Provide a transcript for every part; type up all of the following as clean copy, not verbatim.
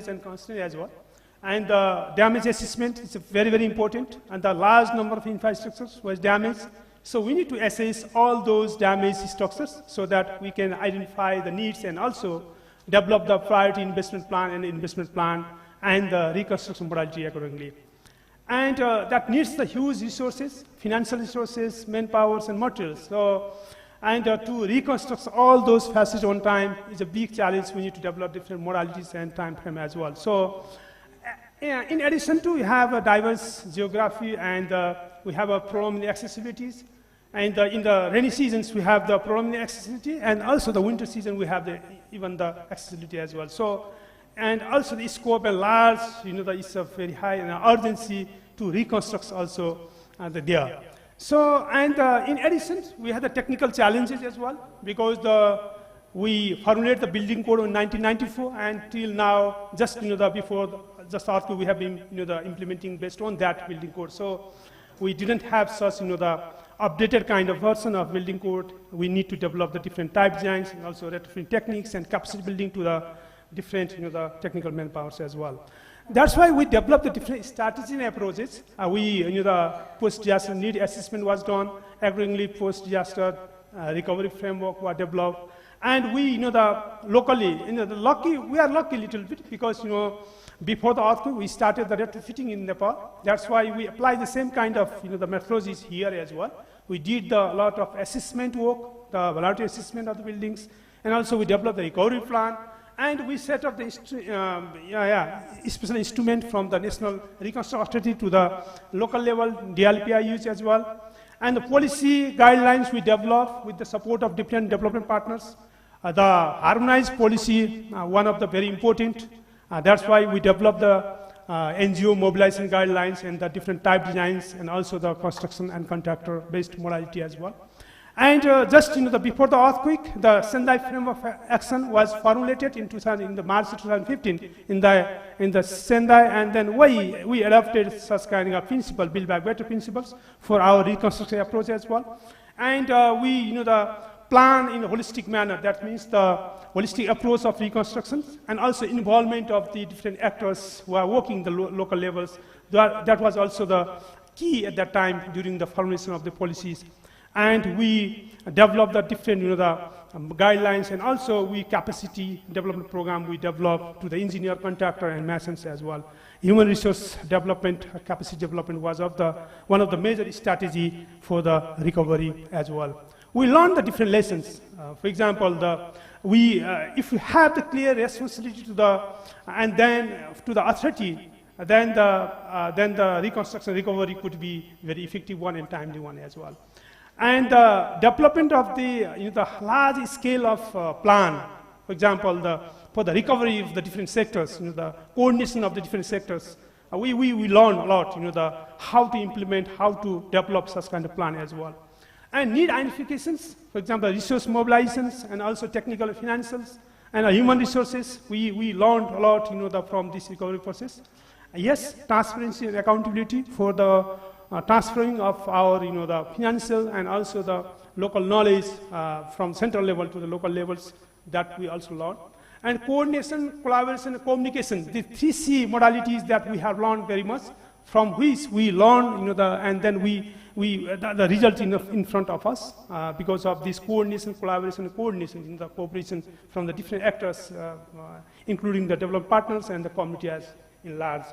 and constantly as well. And the damage assessment is very, very important. And the large number of infrastructures was damaged. So we need to assess all those damaged structures so that we can identify the needs and also develop the priority investment plan and the reconstruction modality accordingly. And that needs the huge resources, financial resources, manpowers, and materials. So, and to reconstruct all those facets on time is a big challenge. We need to develop different modalities and time frame as well. So, in addition to, we have a diverse geography and we have a problem in accessibilities. And in the rainy seasons, we have the problem in accessibility, and also the winter season, we have even the accessibility as well. So, and also the scope and large, it's a very high and urgency to reconstruct also there. So, and in addition, we have the technical challenges as well, because we formulated the building code in 1994, and till now, just just after we have been implementing based on that building code. So we didn't have such the updated kind of version of building code. We need to develop the different type designs and also retrofitting techniques and capacity building to the different the technical manpowers as well. That's why we developed the different strategy and approaches. The post-disaster need assessment was done, accordingly post-disaster recovery framework was developed, and we locally, we are lucky a little bit because before the earthquake we started the retrofitting in Nepal. That's why we apply the same kind of the methodologies here as well. We did a lot of assessment work, the vulnerability assessment of the buildings, and also we developed the recovery plan. And we set up the special instrument from the National Reconstruction Authority to the local level, DLPIUs as well. And the policy guidelines we developed with the support of different development partners. The harmonized policy, one of the very important. That's why we developed the NGO mobilization guidelines and the different type designs and also the construction and contractor-based modality as well. And just before the earthquake, the Sendai framework of action was formulated in March 2015 in the Sendai, and then we adopted such kind of principle, build back better principles for our reconstruction approach as well. And we the plan in a holistic manner. That means the holistic approach of reconstruction and also involvement of the different actors who are working the local levels. That was also the key at that time during the formulation of the policies. And we developed the different guidelines, and also we capacity development program we developed to the engineer, contractor, and masons as well. Human resource development, capacity development was one of the major strategy for the recovery as well. We learned the different lessons. For example, if we have the clear responsibility to the authority, then the reconstruction recovery could be very effective one and timely one as well. And the development of the large scale of plan, for example, for the recovery of the different sectors, the coordination of the different sectors, we learn a lot, how to implement, how to develop such kind of plan as well. And need identifications, for example, resource mobilizations and also technical and financials and human resources. We learned a lot, from this recovery process. Yes, transparency and accountability for the transferring of our, the financial and also the local knowledge from central level to the local levels, that we also learned. And coordination, collaboration, and communication, the 3C modalities that we have learned very much, from which we learn, and then the result in front of us because of this coordination, collaboration, and coordination in the cooperation from the different actors, including the development partners and the community as in large.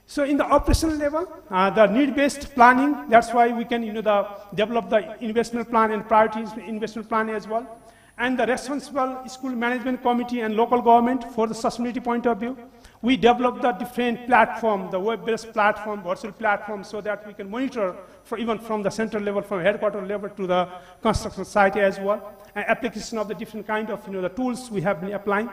So in the operational level, the need-based planning, that's why we can develop the investment plan and priority investment plan as well. And the responsible school management committee and local government for the sustainability point of view. We developed the different platform, the web-based platform, virtual platform, so that we can monitor even from the central level, from headquarters level to the construction site as well. And application of the different kind of the tools we have been applying.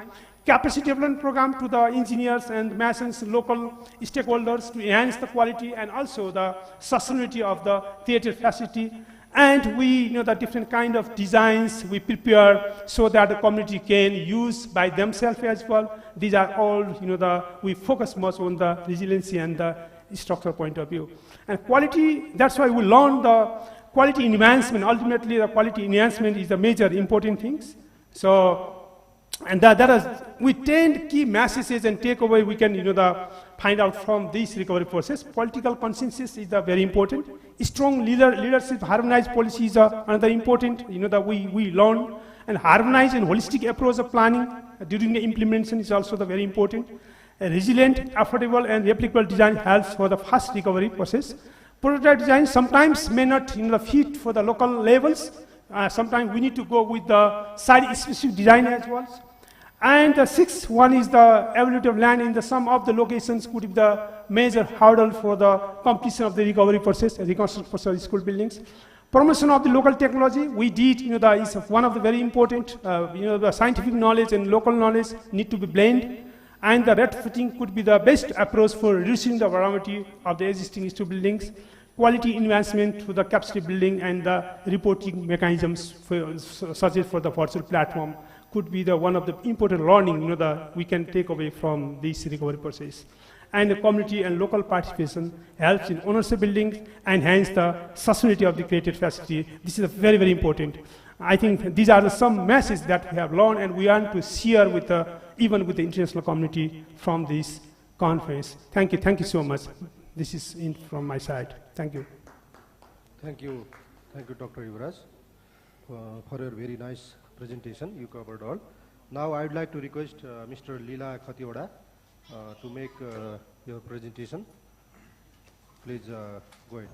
Capacity development program to the engineers and masons, local stakeholders to enhance the quality and also the sustainability of the theater facility. And we the different kind of designs we prepare so that the community can use by themselves as well. These are all, we focus much on the resiliency and the structural point of view. And quality, that's why we learn the quality enhancement. Ultimately, the quality enhancement is the major important things. So And that is, with 10 key messages and takeaway we can find out from this recovery process. Political consensus is very important. Strong leadership, harmonized policies are another important, that we learn. And harmonized and holistic approach of planning during the implementation is also very important. A resilient, affordable, and replicable design helps for the fast recovery process. Prototype design sometimes may not fit for the local levels. Sometimes we need to go with the site-specific design as well. And the sixth one is the availability of land in some of the locations could be the major hurdle for the completion of the recovery process, reconstruction process of school buildings. Promotion of the local technology, we did, is one of the very important, the scientific knowledge and local knowledge need to be blended. And the retrofitting could be the best approach for reducing the variety of the existing school buildings. Quality advancement through the capacity building and the reporting mechanisms such as for the virtual platform could be one of the important learning that we can take away from this recovery process. And the community and local participation helps in ownership building and hence the sustainability of the created facility. This is very, very important. I think these are some messages that we have learned and we want to share with even with the international community from this conference. Thank you so much. This is it from my side. Thank you. Thank you, Dr. Yuvraj, for your very nice presentation. You covered all. Now I would like to request Mr. Leela Khatioda to make your presentation. Please go ahead.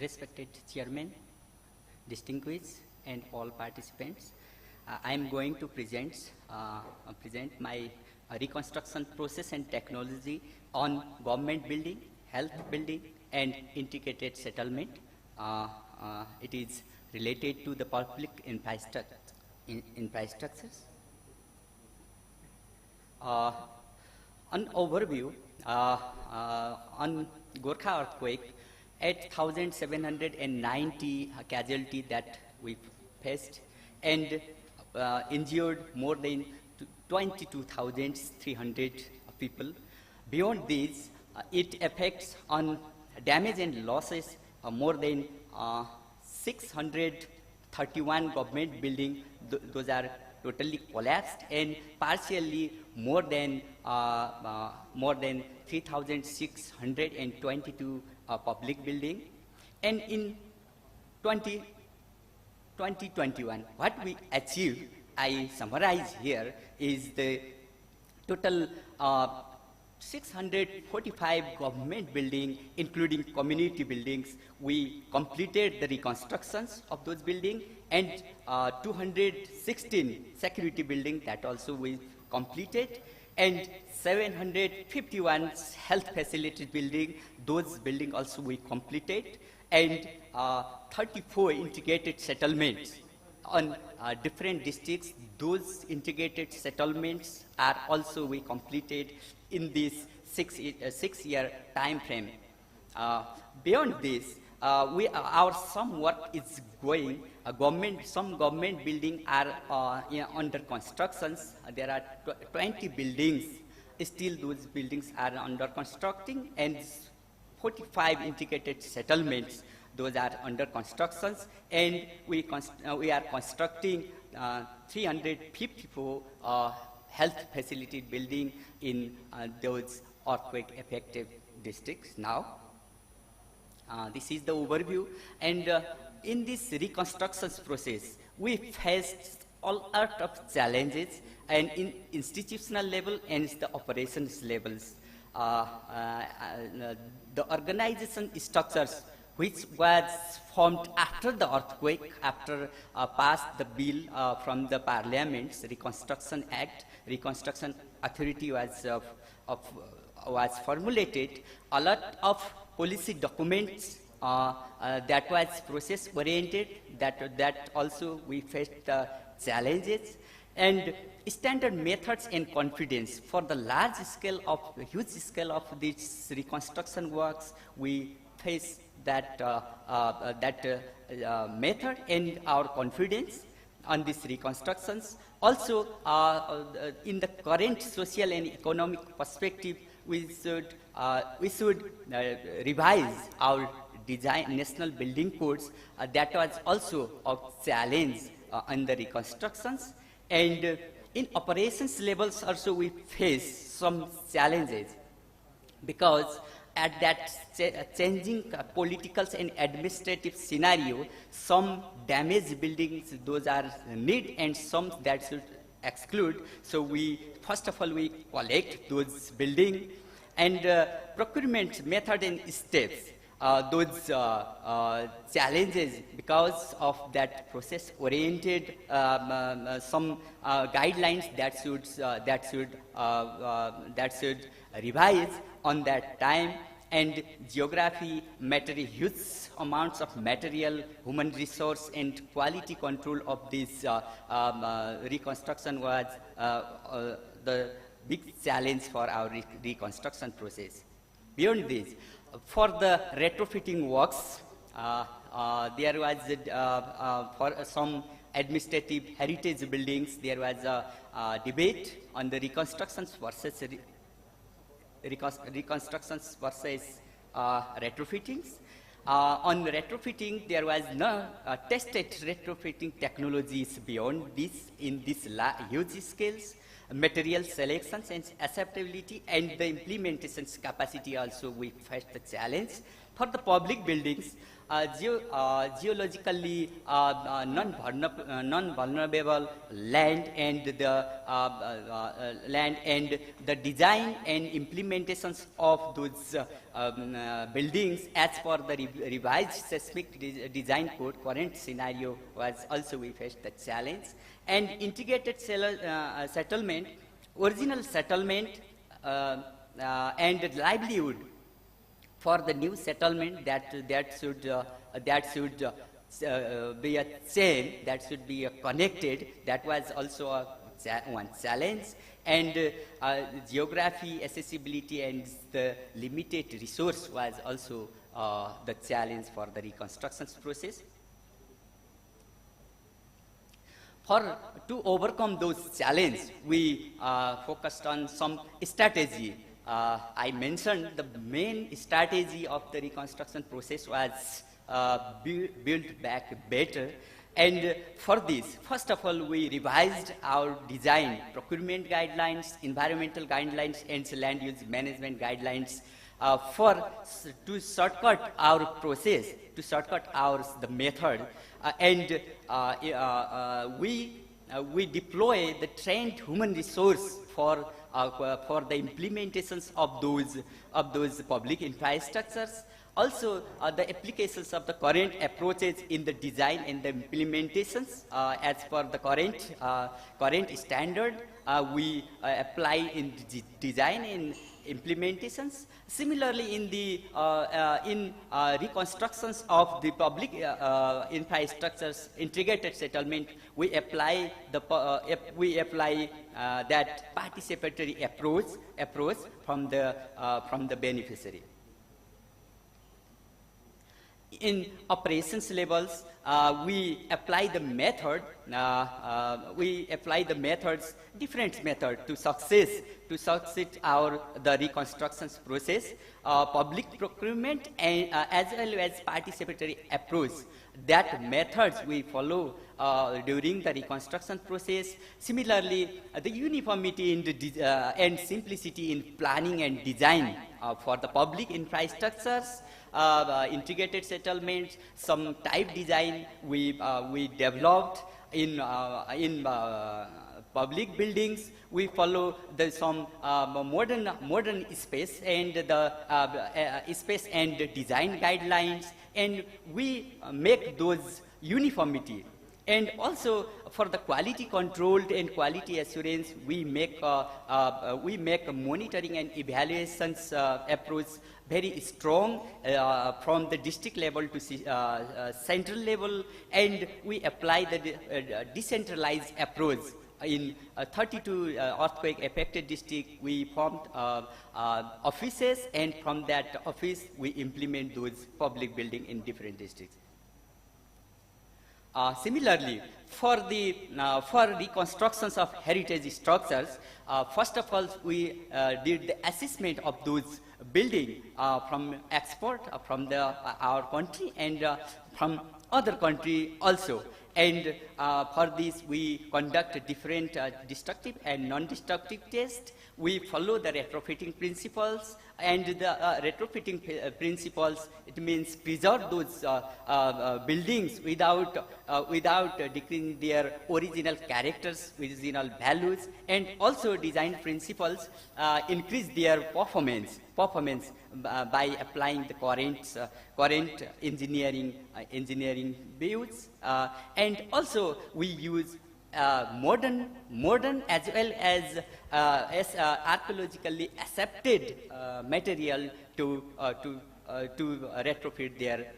Respected Chairman, distinguished and all participants, I am going to present my reconstruction process and technology on government building, health building, and integrated settlement. It is related to the public infrastructures. An overview on Gorkha earthquake, 8,790 casualties that we faced and injured more than 22,300 people. Beyond this, it affects on damage and losses more than 631 government buildings. Those are totally collapsed, and partially more than 3,622 public building. And in 2021, what we achieved, I summarize here, is the total 645 government buildings, including community buildings. We completed the reconstructions of those buildings, and 216 security buildings that also we completed, and 751 health facility building, those buildings also we completed, and 34 integrated settlements on different districts. Those integrated settlements are also we completed in this six-year time frame. Beyond this, our some work is going. Some government buildings are under constructions. There are 20 buildings. Still, those buildings are under constructing, and 45 integrated settlements. Those are under construction, and we are constructing 354 health facility building in those earthquake affected districts now. This is the overview, and in this reconstruction process, we faced a lot of challenges, and in institutional level and the operations levels. The organization structures which was formed after the earthquake, after passed the bill from the Parliament's Reconstruction Act, Reconstruction Authority was formulated. A lot of policy documents that was process oriented, that also we faced challenges, and standard methods and confidence for the huge scale of these reconstruction works. We face that method and our confidence on these reconstructions. Also, in the current social and economic perspective, we should revise our design national building codes. That was also a challenge in the reconstructions, and in operations levels also we face some challenges, because at that changing political and administrative scenario, some damaged buildings, those are need, and some that should exclude. So first of all, we collect those buildings, and procurement method and steps. Those challenges, because of that process-oriented some guidelines that should revise on that time, and geography, huge amounts of material, human resource, and quality control of this reconstruction was the big challenge for our reconstruction process. Beyond this, for the retrofitting works, there was for some administrative heritage buildings, there was a debate on the reconstructions versus retrofittings. On retrofitting, there was no tested retrofitting technologies beyond this in these huge scales. Material selections and acceptability, and the implementation capacity also we faced the challenge. For the public buildings, geologically non-vulnerable land and the design and implementations of those buildings as per the revised seismic design code current scenario was also we faced the challenge. And integrated settlement, original settlement and livelihood for the new settlement that should be a chain, that should be connected. That was also one challenge. And geography, accessibility, and the limited resource was also the challenge for the reconstruction process. To overcome those challenges, we focused on some strategy. I mentioned the main strategy of the reconstruction process was build back better. And for this, first of all, we revised our design, procurement guidelines, environmental guidelines, and land use management guidelines to shortcut our process, to shortcut the method. And we deploy the trained human resource for the implementations of those public infrastructures. Also, the applications of the current approaches in the design and the implementations as per the current standard, we apply in design and implementations. Similarly, in the reconstructions of the public infrastructures, integrated settlement, we apply that participatory approach from the beneficiary. In operations levels, we apply the method, different method to succeed the reconstructions process, public procurement, and as well as participatory approach. That methods we follow during the reconstruction process. Similarly, the uniformity in the and simplicity in planning and design for the public infrastructures, integrated settlements, some type design we developed in public buildings. We follow some modern space and the space and design guidelines, and we make those uniformity. And also for the quality controlled and quality assurance, we make a monitoring and evaluations approach very strong from the district level to central level, and we apply the decentralized approach. In 32 earthquake affected districts, we formed offices, and from that office we implement those public building in different districts. Similarly, for reconstructions of heritage structures, first of all, we did the assessment of those building from export from our country and from other country also. And for this, we conduct different destructive and non-destructive tests. We follow the retrofitting principles, and the retrofitting principles, it means preserve those buildings without decreasing their original characters, original values, and also design principles increase their performance by applying the current engineering views, and also we use modern as well as archaeologically accepted material to retrofit their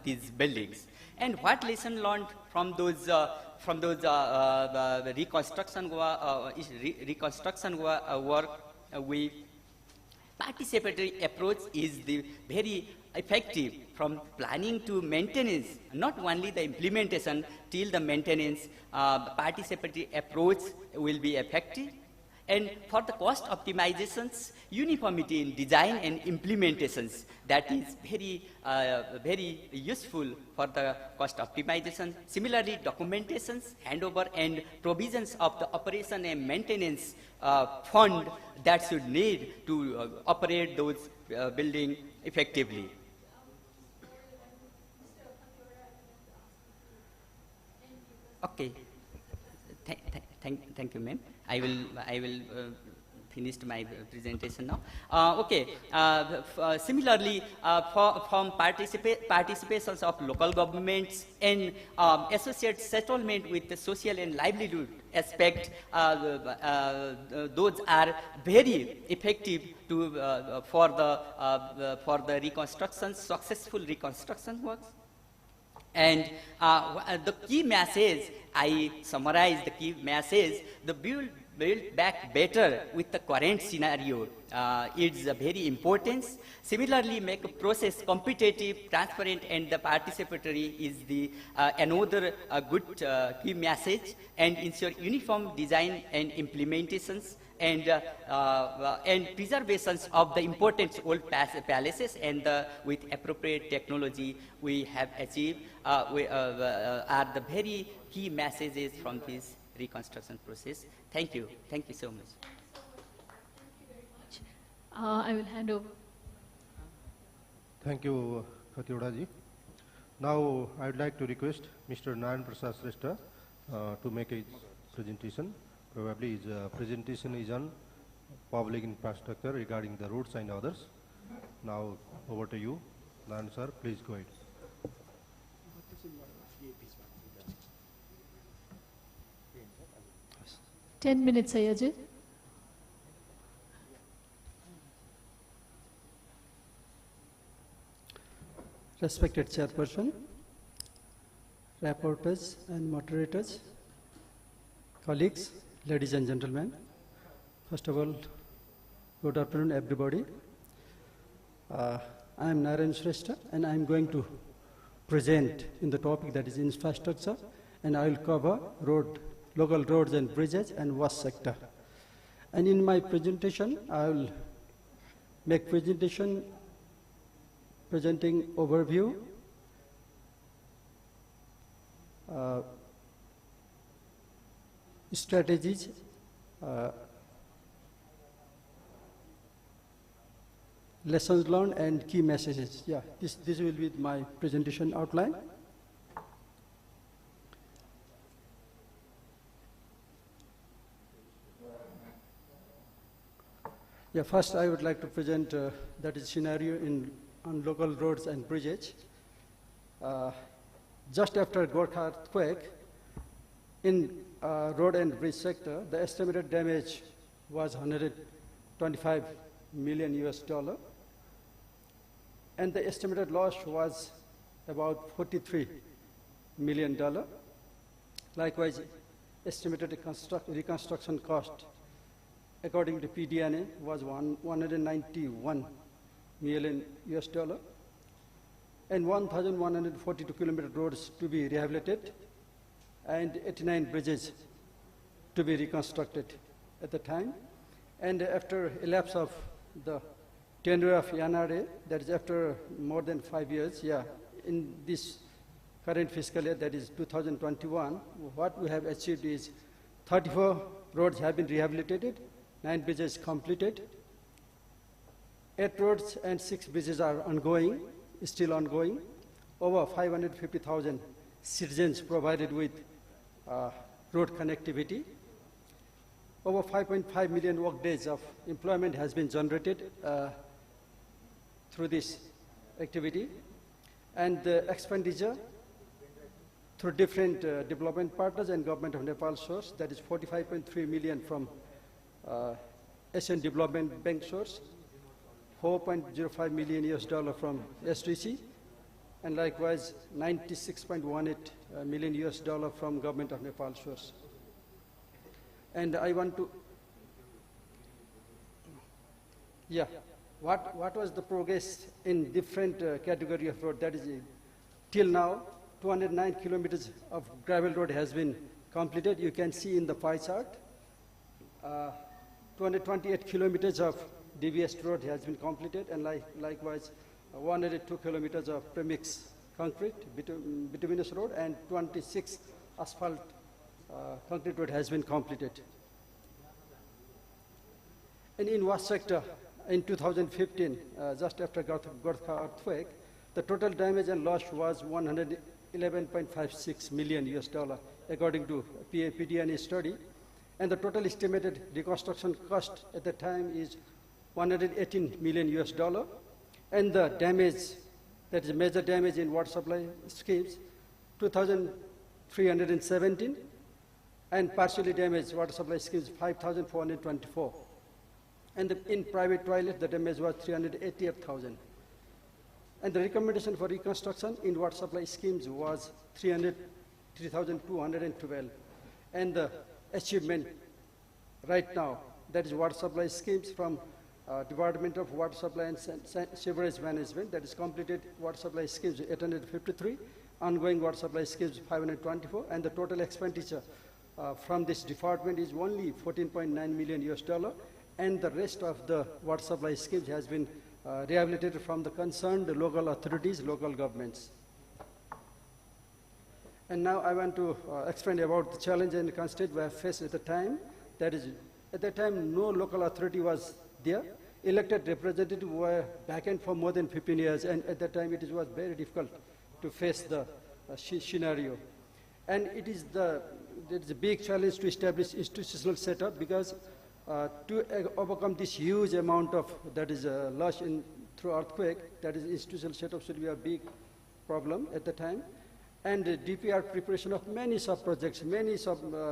these buildings. And what lesson learned from those reconstruction work? We participatory approach is the very effective from planning to maintenance, not only the implementation till the maintenance. Participatory approach will be effective. And for the cost optimizations, uniformity in design and implementations, that is very useful for the cost optimization. Similarly, documentations, handover, and provisions of the operation and maintenance fund that should need to operate those building effectively. Okay. Thank you, ma'am. I will finish my presentation now. Okay. Similarly, from participations of local governments and associate settlement with the social and livelihood aspect, those are very effective to for the reconstruction, successful reconstruction works. And the key message, I summarize the key message: the build back better with the current scenario. It's very important. Similarly, make a process competitive, transparent, and the participatory is the another good key message, and ensure uniform design and implementations, and preservations of the important old palaces, and with appropriate technology we have achieved are the very key messages from this reconstruction process. Thank you so much. I will hand over. Thank you, Khatioda ji. Now I would like to request Mr. Naran Prasad Shrestha to make a presentation. Probably his presentation is on public infrastructure regarding the roads and others. Now over to you, Naran sir, please go ahead. 10 minutes, Ayajit. Respected Chairperson, rapporteurs and moderators, colleagues, ladies and gentlemen. First of all, good afternoon, everybody. I am Naran Shrestha, and I am going to present in the topic that is infrastructure, and I will cover local roads and bridges and waste sector. And in my presentation, I will make presenting overview, strategies, lessons learned and key messages. Yeah, this will be my presentation outline. Yeah, first I would like to present that is scenario on local roads and bridges. Just after Gorkha earthquake, in road and bridge sector, the estimated damage was 125 million US dollar, and the estimated loss was about $43 million. Likewise, estimated reconstruction cost, according to PDNA, was 191 million US dollar, and 1,142 kilometer roads to be rehabilitated, and 89 bridges to be reconstructed at the time. And after elapse of the tenure of NRA, that is after more than 5 years, in this current fiscal year, that is 2021, what we have achieved is 34 roads have been rehabilitated, 9 bridges completed, 8 roads and 6 bridges are ongoing, still ongoing. Over 550,000 citizens provided with road connectivity. Over 5.5 million work days of employment has been generated through this activity. And the expenditure through different development partners and Government of Nepal source, that is 45.3 million from Asian Development Bank source, 4.05 million US dollar from SDC, and likewise 96.18 million US dollar from Government of Nepal source. And I want to, what was the progress in different category of road? That is, till now, 209 kilometers of gravel road has been completed. You can see in the pie chart. 228 kilometers of DBS road has been completed, and likewise 102 kilometers of premix concrete bituminous road, and 26 asphalt concrete road has been completed. And in waste sector, in 2015, just after Gorkha earthquake, the total damage and loss was 111.56 million US dollar, according to PDNA study. And the total estimated reconstruction cost at the time is 118 million US dollar. And the damage, that is major damage in water supply schemes, 2,317, and partially damaged water supply schemes, 5,424. And in private toilet, the damage was 388,000. And the recommendation for reconstruction in water supply schemes was 3,212. And the achievement right now, that is water supply schemes from Department of Water Supply and Sewerage Management, that is completed water supply schemes 853, ongoing water supply schemes 524, and the total expenditure from this department is only 14.9 million US dollar, and the rest of the water supply schemes has been rehabilitated from the concerned local authorities, local governments. And now I want to explain about the challenge and constraint we have faced at the time. That is, at that time, no local authority was there. Elected representatives were vacant for more than 15 years, and at that time it was very difficult to face the scenario. And it is a big challenge to establish institutional setup, because to overcome this huge amount of loss through earthquake, that is institutional setup should be a big problem at the time. And DPR preparation of many sub-projects, many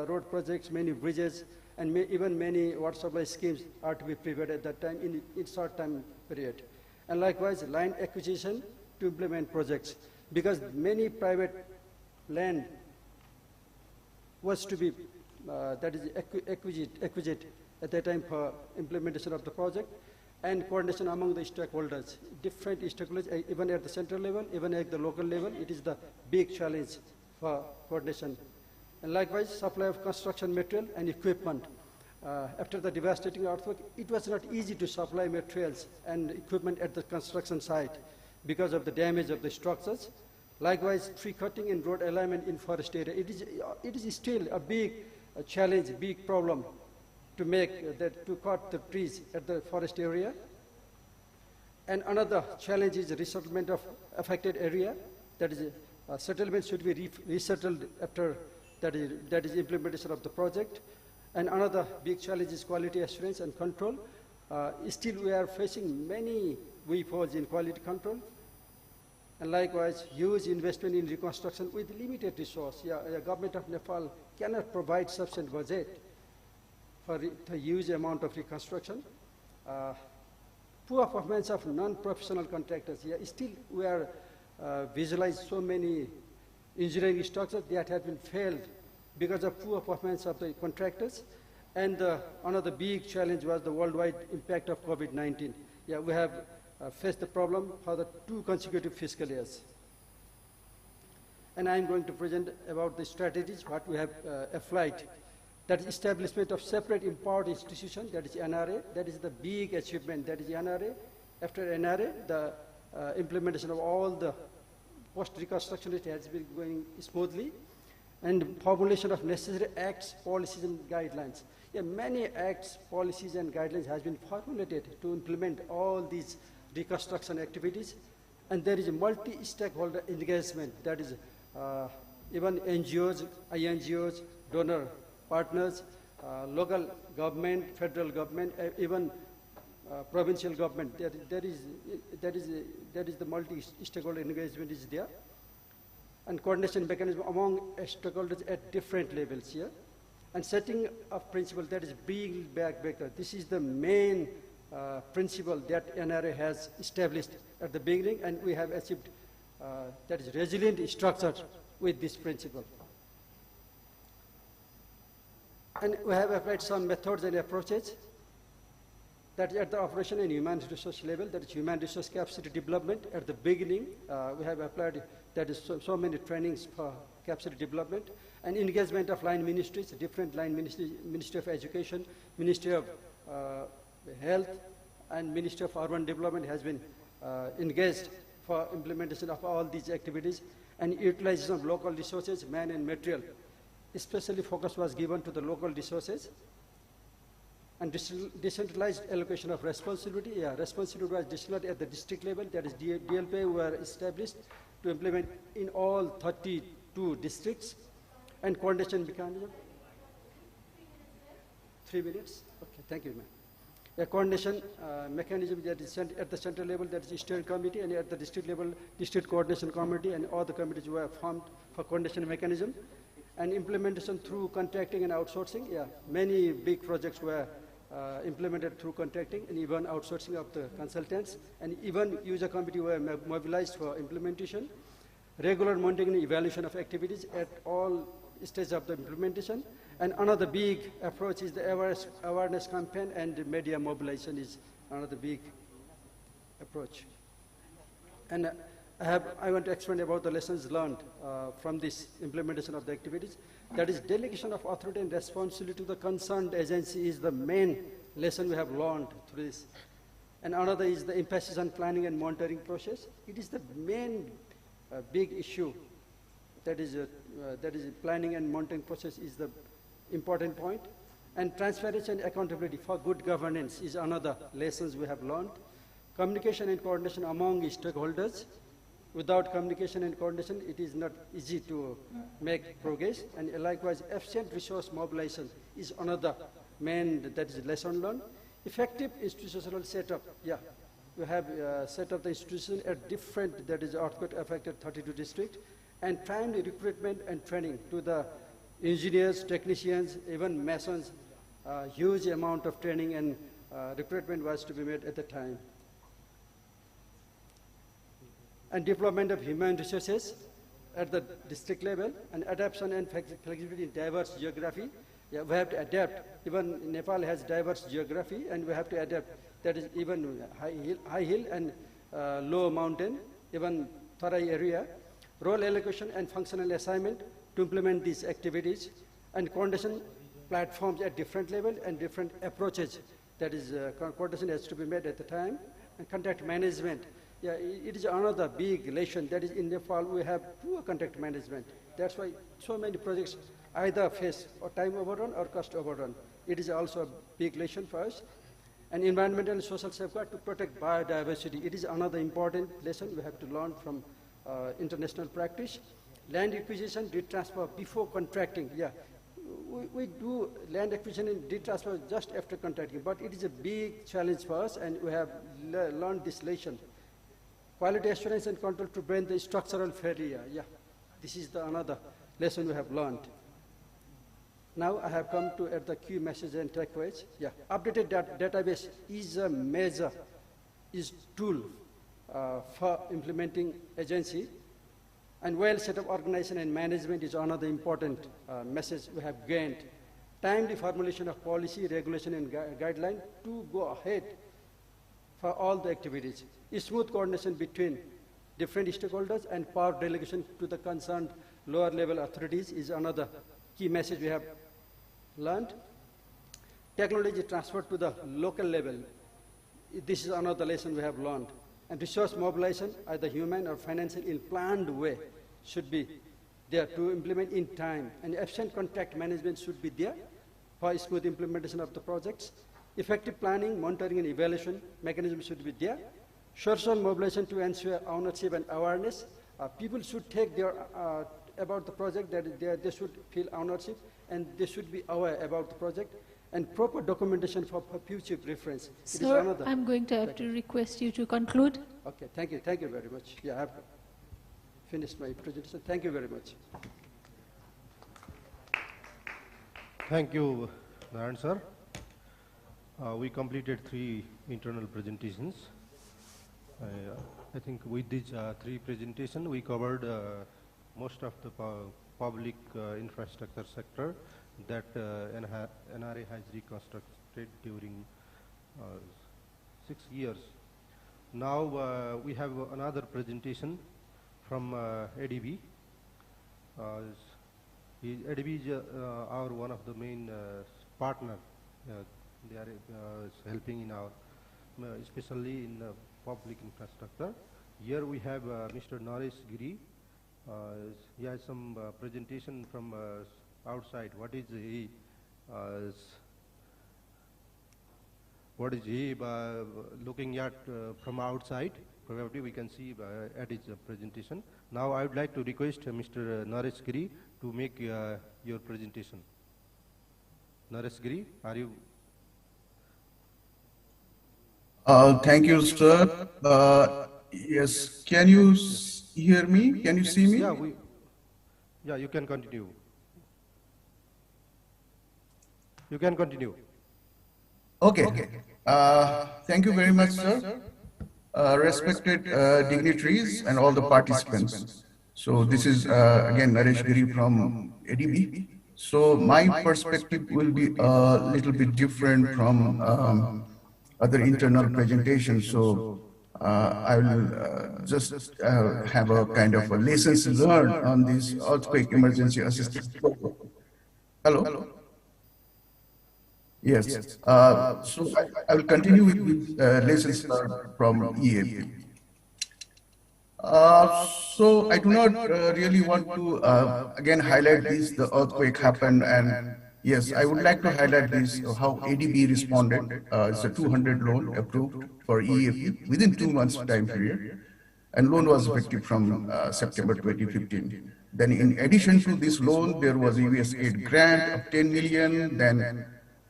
road projects, many bridges, and even many water supply schemes are to be prepared at that time in short time period. And likewise, land acquisition to implement projects, because many private land was to be, acquisite at that time for implementation of the project. and coordination among the stakeholders. Different stakeholders, even at the central level, even at the local level, it is the big challenge for coordination. And likewise, supply of construction material and equipment. After the devastating earthquake, it was not easy to supply materials and equipment at the construction site because of the damage of the structures. Likewise, tree cutting and road alignment in forest area. It is still a big challenge, big problem to make to cut the trees at the forest area. And another challenge is resettlement of affected area. That is, settlement should be resettled after that is implementation of the project. And another big challenge is quality assurance and control. Still, we are facing many weaknesses in quality control. And likewise, huge investment in reconstruction with limited resource. The government of Nepal cannot provide sufficient budget for the huge amount of reconstruction. Poor performance of non-professional contractors. Still, we are visualized so many engineering structures that have been failed because of poor performance of the contractors. And another big challenge was the worldwide impact of COVID-19. We have faced the problem for the 2 consecutive fiscal years. And I'm going to present about the strategies, what we have applied. That is establishment of separate empowered institution, that is NRA. That is the big achievement, that is NRA. After NRA, the implementation of all the post-reconstruction has been going smoothly. And formulation of necessary acts, policies, and guidelines. Many acts, policies, and guidelines has been formulated to implement all these reconstruction activities. And there is a multi-stakeholder engagement, that is even NGOs, INGOs, donor partners, local government, federal government, even provincial government. There is the multi-stakeholder engagement is there. And coordination mechanism among stakeholders at different levels here. And setting of principle, that is build back better. This is the main principle that NRA has established at the beginning, and we have achieved that is resilient structure with this principle. And we have applied some methods and approaches that at the operation and human resource level, that is human resource capacity development. At the beginning, we have applied that is so many trainings for capacity development and engagement of line ministries, different line ministries, Ministry of Education, Ministry of Health, and Ministry of Urban Development has been engaged for implementation of all these activities, and utilization of local resources, man and material. Especially focus was given to the local resources, and decentralized allocation of responsibility. Responsibility was decentralized at the district level, that is DLPA were established to implement in all 32 districts, and coordination mechanism. 3 minutes? Okay, thank you, ma'am. A coordination mechanism that is at the central level, that is steering committee, and at the district level, district coordination committee, and all the committees were formed for coordination mechanism. And implementation through contracting and outsourcing. Many big projects were implemented through contracting and even outsourcing of the consultants, and even user committee were mobilized for implementation. Regular monitoring and evaluation of activities at all stages of the implementation. And another big approach is the awareness campaign, and media mobilization is another big approach. And I want to explain about the lessons learned from this implementation of the activities. That is, delegation of authority and responsibility to the concerned agency is the main lesson we have learned through this. And another is the emphasis on planning and monitoring process. It is the main big issue. That is planning and monitoring process is the important point. And transparency and accountability for good governance is another lessons we have learned. Communication and coordination among stakeholders. Without communication and coordination, it is not easy to make progress. And likewise, efficient resource mobilization is another main, that is lesson learned. Effective institutional setup. We have set up the institution at different, that is earthquake affected 32 districts, and timely recruitment and training to the engineers, technicians, even masons. Huge amount of training and recruitment was to be made at the time. And deployment of human resources at the district level, and adaptation and flexibility in diverse geography. We have to adapt. Even Nepal has diverse geography, and we have to adapt that is even high hill and low mountain, even Tarai area, role allocation and functional assignment to implement these activities, and coordination platforms at different levels and different approaches. That is, coordination has to be made at the time, and contact management. Yeah, it is another big lesson. That is, in Nepal, we have poor contact management. That's why so many projects either face or time overrun or cost overrun. It is also a big lesson for us. And environmental and social safeguard to protect biodiversity. It is another important lesson we have to learn from international practice. Land acquisition, deed transfer before contracting. Yeah, we do land acquisition and deed transfer just after contracting, but it is a big challenge for us, and we have learned this lesson. Quality assurance and control to prevent the structural failure. Yeah, this is another lesson we have learned. Now I have come to at the key message and takeaways. Yeah, updated database is a measure, is tool for implementing agency, and well set up organization and management is another important message we have gained. Timely formulation of policy, regulation, and guideline to go ahead for all the activities. Smooth coordination between different stakeholders and power delegation to the concerned lower level authorities is another key message we have learned. Technology transfer to the local level. This is another lesson we have learned. And resource mobilization, either human or financial, in planned way should be there to implement in time. And efficient contract management should be there for smooth implementation of the projects. Effective planning, monitoring, and evaluation mechanism should be there. Social mobilization to ensure ownership and awareness. People should take their, about the project, that they should feel ownership, and they should be aware about the project, and proper documentation for future reference. Sir, I'm going to have to request you to conclude. Okay, thank you very much. Yeah, I have finished my presentation. Thank you very much. Thank you, Narayan sir. We completed 3 internal presentations. I think with these 3 presentations, we covered most of the public infrastructure sector that NRA has reconstructed during 6 years. Now we have another presentation from ADB. ADB is our one of the main partner. They are helping in our, especially in public infrastructure. Here we have Mr. Naresh Giri. He has some presentation from outside. What is he looking at from outside? Probably we can see at his presentation. Now I would like to request Mr. Naresh Giri to make your presentation. Naresh Giri, are you? Thank you, sir. Yes, can you hear me? Can you see me? Yeah, you can continue. You can continue. Okay. Thank you very much, sir. Respected dignitaries and all the participants. So this is again Naresh Giri from ADB. So my perspective will be a little bit different from other internal presentations. So I will just have a kind of a lessons learned on this earthquake emergency assistance program. Hello? Yes. So I will continue with lessons learned from EAP. So I do not really want to again highlight this, the earthquake happened, and yes, I would like to highlight this, how ADB responded. It's a 200 loan approved for EAP within 2 months time period, and loan was effective from September 2015. Then in addition to this loan, there was a USAID grant of 10 million, then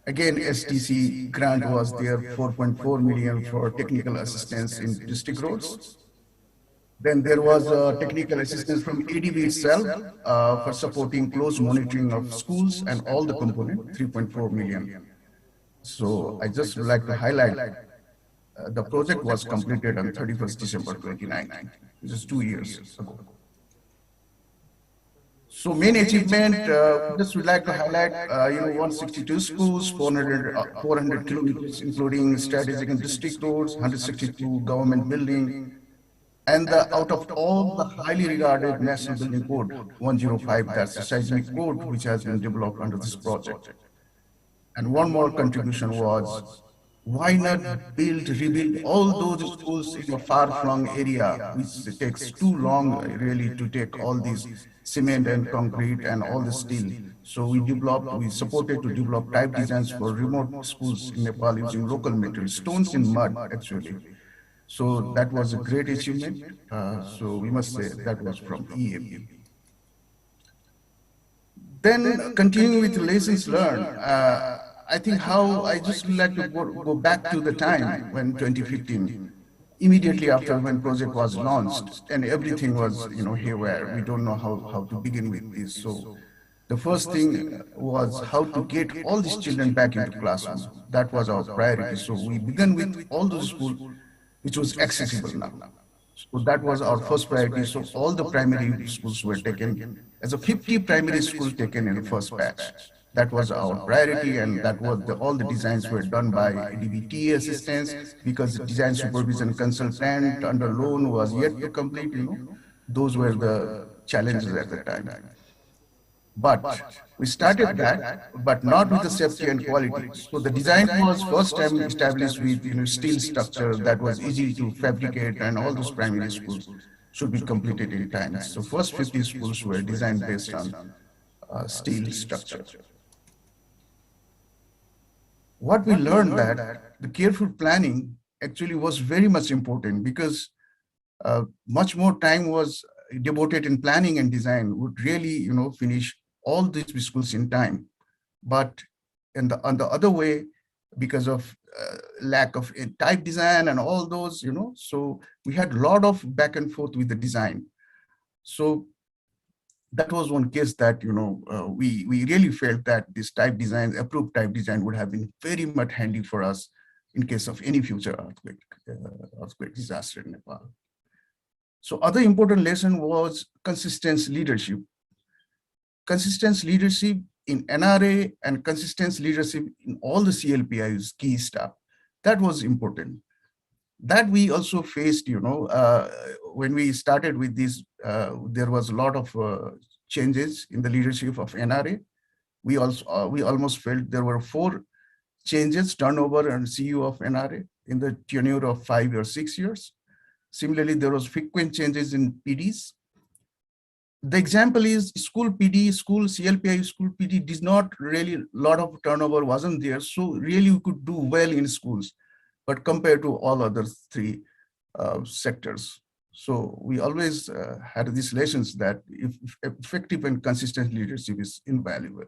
again STC grant was there, 4.4 million for technical assistance in district roads. Then there was technical assistance from ADB itself for supporting close monitoring of schools and all the components, 3.4 million. So I just would like to highlight the project was completed on 31st December 2019, which is 2 years ago. So main achievement, just would like to highlight, 162 schools, 400 kilometers, including strategic and district roads, 162 government building, and out of all the highly regarded National Building Code 105, that's the seismic code which has been developed under this project. And one more contribution was, why not rebuild all those schools in a far-flung area, which takes too long really to take all these cement and concrete and all the steel. So we supported to develop type designs for remote schools in Nepal using local materials, stones in mud actually. So that was a great achievement. So we must say that was from EAP. Then continuing with lessons learned, I think how I just like to go back to the time when 2015, immediately after when project was launched and everything was, haywire. We don't know how to begin with this. So the first thing was how to get all these children back into classroom. That was our priority. So we began with all those schools which was accessible now. So that was our first priority. So all the primary schools were taken, as a 50 primary schools taken in the first batch. That was our priority, and that was all the designs were done by ADB assistants, because the design supervision consultant under loan was yet to complete, Those were the challenges at the time. But we started that, but not with the safety and quality. So the design was first time established with steel structure that was easy to fabricate, and all those primary schools should be completed in time. So first 50 schools were designed based on steel structure. What we learned that the careful planning actually was very much important, because much more time was devoted in planning and design would really, finish all these schools in time. But on the other way, because of lack of type design and all those, so we had a lot of back and forth with the design. So that was one case that, we really felt that this type design, approved type design, would have been very much handy for us in case of any future earthquake disaster in Nepal. So other important lesson was consistent leadership. Consistent leadership in NRA and consistent leadership in all the CLPI's key staff. That was important. That we also faced, when we started with this, there was a lot of changes in the leadership of NRA. We almost felt there were 4 changes, turnover and CEO of NRA in the tenure of 5 or 6 years. Similarly, there was frequent changes in PDs. The example is school PD, school CLPI, school PD did not really, a lot of turnover wasn't there. So really we could do well in schools, but compared to all other 3 sectors. So we always had these lessons that if effective and consistent leadership is invaluable.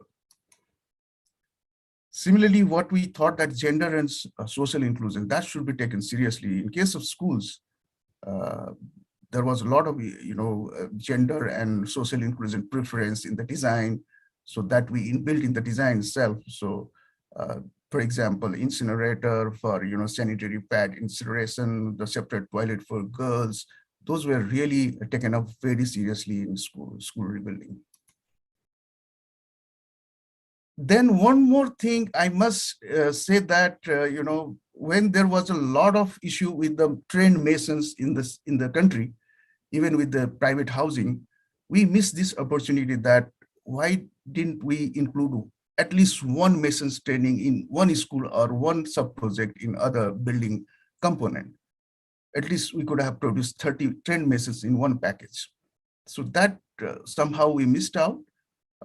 Similarly, what we thought that gender and social inclusion, that should be taken seriously. In case of schools, there was a lot of, gender and social inclusion preference in the design, so that we inbuilt in the design itself. So, for example, incinerator for, sanitary pad incineration, the separate toilet for girls, those were really taken up very seriously in school rebuilding. Then one more thing, I must say that, when there was a lot of issue with the trained masons in the country, even with the private housing, we missed this opportunity that why didn't we include at least one mason's training in one school or one sub-project in other building component. At least we could have produced 30 trained masons in one package. So that somehow we missed out.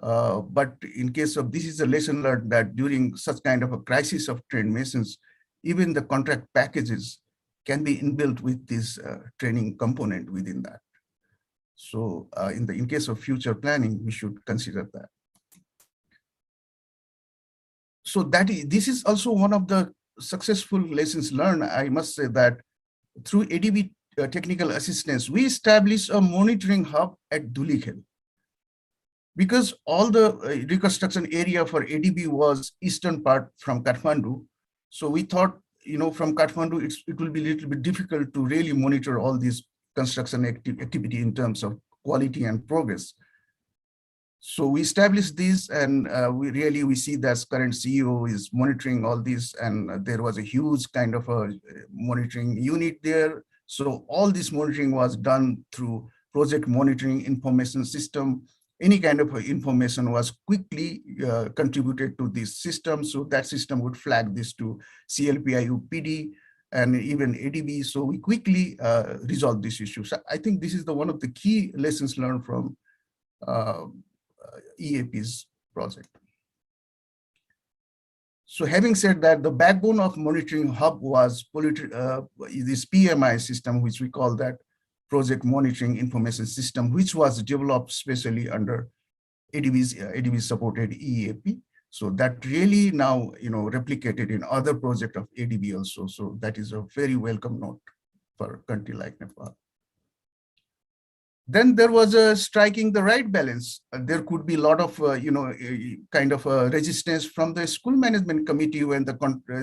But in case of, this is a lesson learned that during such kind of a crisis of trained masons, even the contract packages can be inbuilt with this training component within that. So in case of future planning, we should consider that. So this is also one of the successful lessons learned. I must say that through ADB technical assistance, we established a monitoring hub at Dhulikhel. Because all the reconstruction area for ADB was eastern part from Kathmandu. So we thought, from Kathmandu, it will be a little bit difficult to really monitor all these construction activity in terms of quality and progress. So we established this, and we see that current CEO is monitoring all this, and there was a huge kind of a monitoring unit there. So all this monitoring was done through project monitoring information system. Any kind of information was quickly contributed to this system, so that system would flag this to CLPIU PD and even ADB. So we quickly resolved this issue. So I think this is one of the key lessons learned from EAP's project. So having said that, the backbone of monitoring hub was this PMI system, which we call that Project Monitoring Information System, which was developed specially under ADB supported EAP. So that really now, replicated in other projects of ADB also. So that is a very welcome note for a country like Nepal. Then there was a striking the right balance. There could be a lot of, kind of resistance from the school management committee when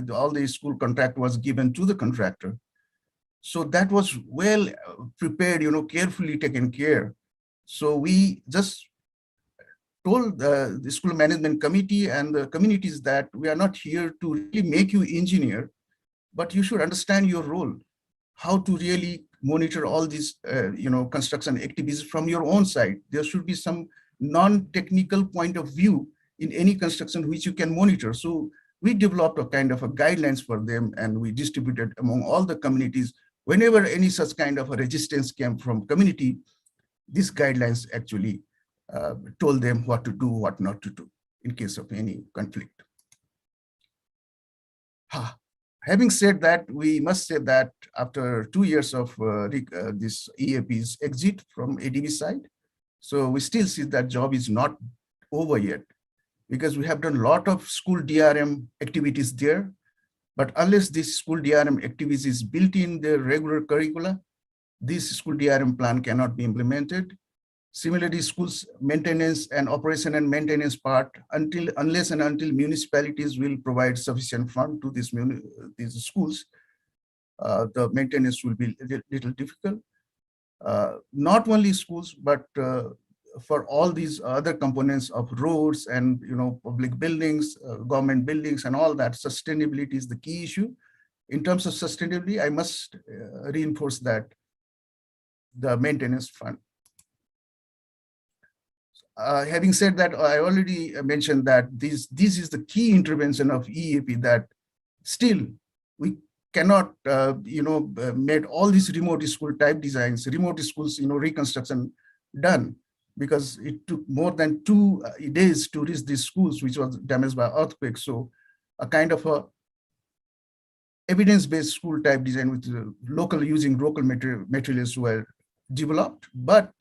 all the school contract was given to the contractor. So that was well prepared, carefully taken care. So we just told the school management committee and the communities that we are not here to really make you engineer, but you should understand your role, how to really monitor all these, construction activities from your own side. There should be some non-technical point of view in any construction which you can monitor. So we developed a kind of a guidelines for them, and we distributed among all the communities. Whenever any such kind of a resistance came from community, these guidelines actually told them what to do, what not to do in case of any conflict. Having said that, we must say that after 2 years of this EAP's exit from ADB side, so we still see that job is not over yet, because we have done a lot of school DRM activities there. But unless this school DRM activities is built in their regular curricula, this school DRM plan cannot be implemented. Similarly, schools maintenance and operation and maintenance part, unless and until municipalities will provide sufficient fund to these schools, the maintenance will be a little difficult. Not only schools, but for all these other components of roads and public buildings, government buildings, and all that, sustainability is the key issue. In terms of sustainability, I must reinforce that the maintenance fund. Having said that, I already mentioned that this is the key intervention of EAP, that still we cannot, made all these remote school type designs, remote schools, reconstruction done, because it took more than 2 days to reach these schools, which was damaged by earthquake. So a kind of a evidence-based school type design with using local materials were developed, but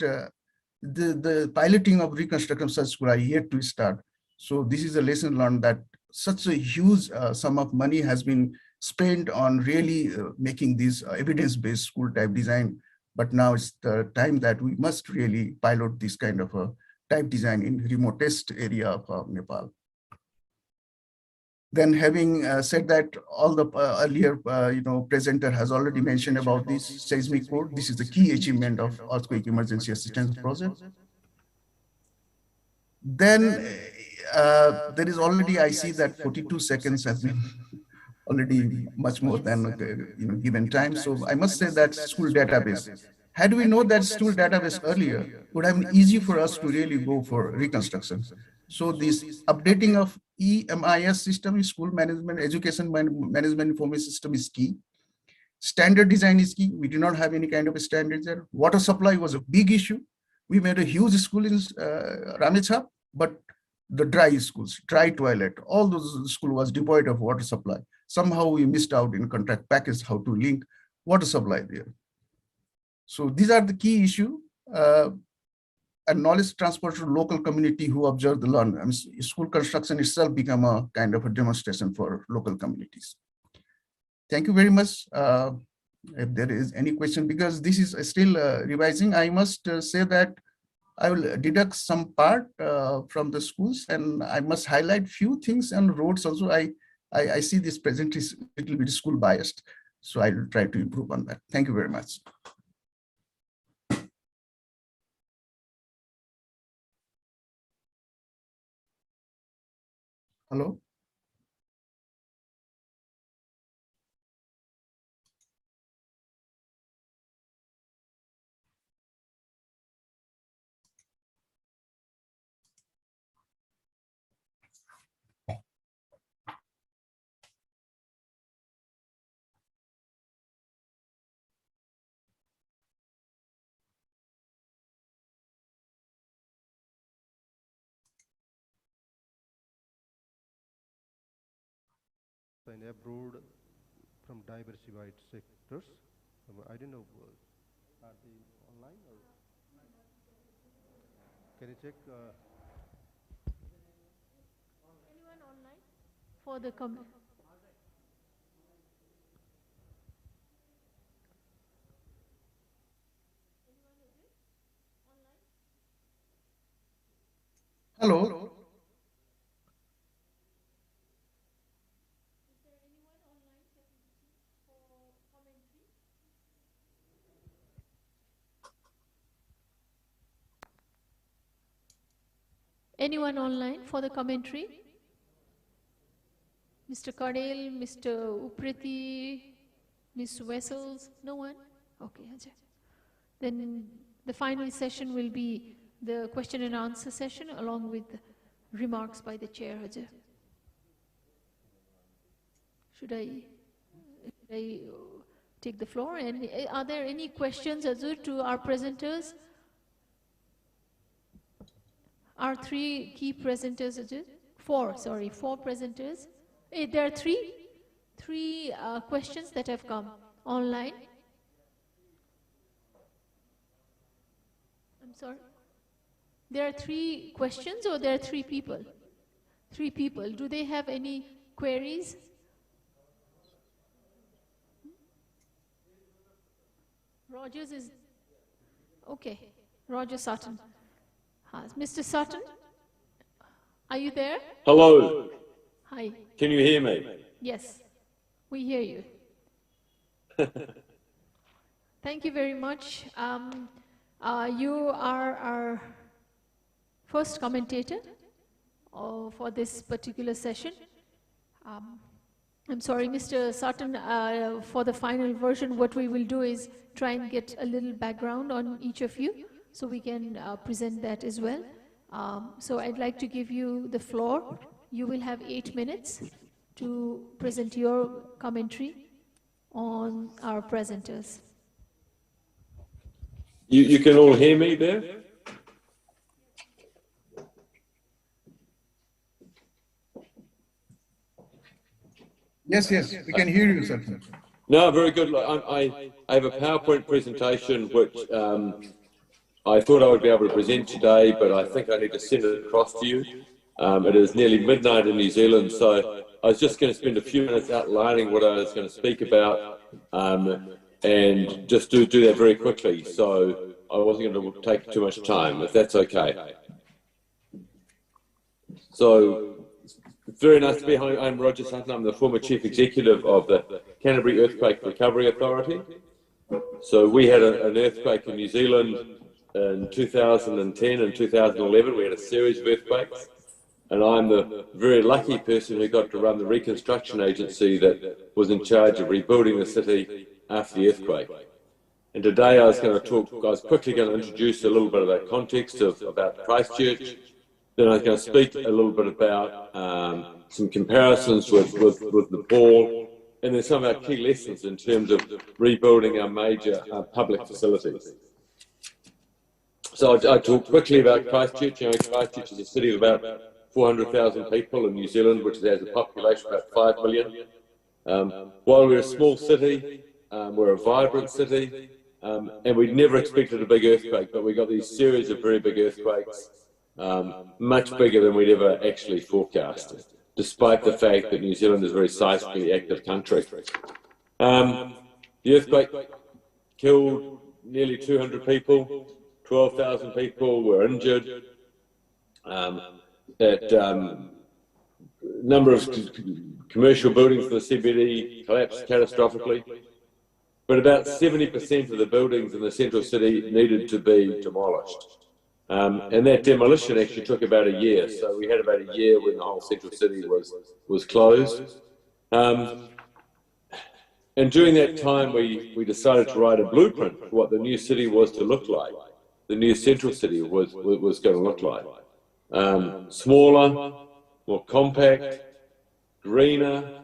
the piloting of reconstruction of such school are yet to start. So this is a lesson learned, that such a huge sum of money has been spent on really making this evidence-based school type design. But now it's the time that we must really pilot this kind of a type design in remotest area of Nepal. Then having said that, all the earlier presenter has already mentioned about this seismic code. This is the key achievement of earthquake emergency assistance project. Then there is already, I see that 42 seconds has been already much more than given time. So I must say that school database. Had we known that school database earlier, would have been easy for us to really go for reconstruction. So this updating of EMIS system, school management, education management information system, is key. Standard design is key. We do not have any kind of a standard there. Water supply was a big issue. We made a huge school in Ramechhap, but the dry schools, dry toilet, all those school was devoid of water supply. Somehow we missed out in contract package how to link water supply there. So these are the key issue. And knowledge transfer to local community who observe the learn. I mean, school construction itself become a kind of a demonstration for local communities. Thank you very much. If there is any question, because this is still revising, I must say that I will deduct some part from the schools, and I must highlight few things on roads also. I see this present is a little bit school biased, so I will try to improve on that. Thank you very much. Hello? And abroad from diversified sectors. I don't know, are they online or can you check? Anyone online for the comment? Hello? Anyone online for the commentary? Mr. Karel, Mr. Upriti, Ms. Wessels, no one? Okay, Ajay. Then the final session will be the question and answer session along with remarks by the chair, Ajay. Should I take the floor? And are there any questions, Ajay, to our presenters? Our three key presenters, Ajay? Four presenters. There are three questions that have come online. I'm sorry. There are three questions or there are three people? Three people. Do they have any queries? Rogers is, okay. Roger Sutton. Mr. Sutton, are you there? Hello. Hi. Can you hear me? Yes, we hear you. Thank you very much. You are our first commentator for this particular session. I'm sorry, Mr. Sutton, for the final version, what we will do is try and get a little background on each of you so we can present that as well. So I'd like to give you the floor. You will have 8 minutes to present your commentary on our presenters. You can all hear me there? Yes, we can hear you, sir. No, very good. I have a PowerPoint presentation which I thought I would be able to present today, but I think I need to send it across to you. It is nearly midnight in New Zealand, so I was just going to spend a few minutes outlining what I was going to speak about and just do that very quickly. So I wasn't going to take too much time, if that's okay. So it's very nice to be here. I'm Roger Sutton. I'm the former Chief Executive of the Canterbury Earthquake Recovery Authority. So we had an earthquake in New Zealand in 2010 and 2011. We had a series of earthquakes. And I'm the very lucky person who got to run the reconstruction agency that was in charge of rebuilding the city after the earthquake. And today I was quickly going to introduce a little bit of that context about Christchurch. Then I was going to speak a little bit about some comparisons with Nepal, and then some of our key lessons in terms of rebuilding our major public facilities. So I talk quickly about Christchurch. You know, Christchurch is a city of about 400,000 people in New Zealand, which has a population of about 5 million. While we're a small city, we're a vibrant city, and we never expected a big earthquake, but we got these series of very big earthquakes, much bigger than we'd ever actually forecast, despite the fact that New Zealand is a very seismically active country. The earthquake killed nearly 200 people, 12,000 people were injured. Number of commercial buildings in the CBD collapsed catastrophically, but about 70% of the buildings in the central city needed to be demolished. And that demolition actually took about a year. So we had about a year when the whole central city was closed. And during that time, we decided to write a blueprint for what the new city was to look like. The new central city was going to look like. Smaller, more compact, greener,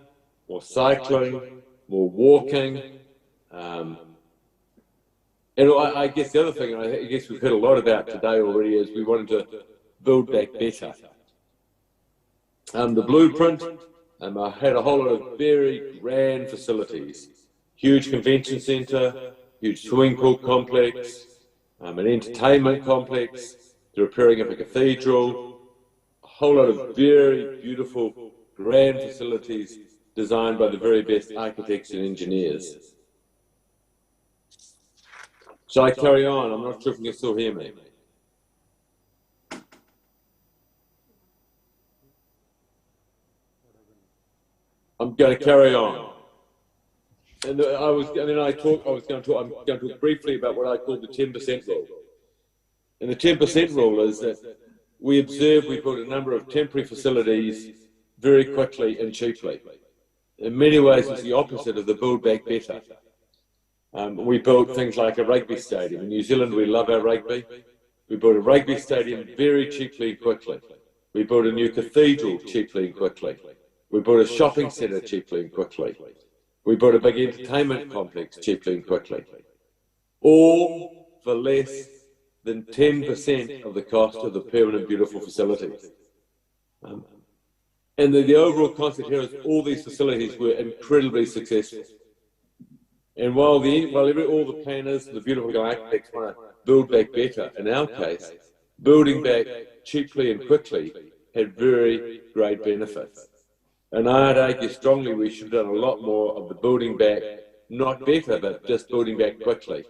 more cycling, more walking. And I guess the other thing, I guess we've heard a lot about today already, is we wanted to build back better. The blueprint, I had a whole lot of very grand facilities, huge convention centre, huge swimming pool complex, an entertainment complex, the repairing of a cathedral, a whole lot of very beautiful grand facilities designed by the very best architects and engineers. Shall I carry on? I'm not sure if you can still hear me. I'm going to carry on. And I'm going to talk briefly about what I call the 10% rule. And the 10% rule is that we observed we built a number of temporary facilities very quickly and cheaply. In many ways, it's the opposite of the build back better. We built things like a rugby stadium. In New Zealand, we love our rugby. We built a rugby stadium very cheaply and quickly. We built a new cathedral cheaply and quickly. We built a shopping centre cheaply and quickly. We built a big entertainment complex cheaply and quickly. All for less than 10% of the cost of the permanent beautiful facilities. And the overall concept here is all these facilities were incredibly successful. And while all the planners and the beautiful architects want to build back better, in our case, building back cheaply and quickly had very great benefits. And I'd argue strongly we should have done a lot more of the building back, not better, but just building back quickly.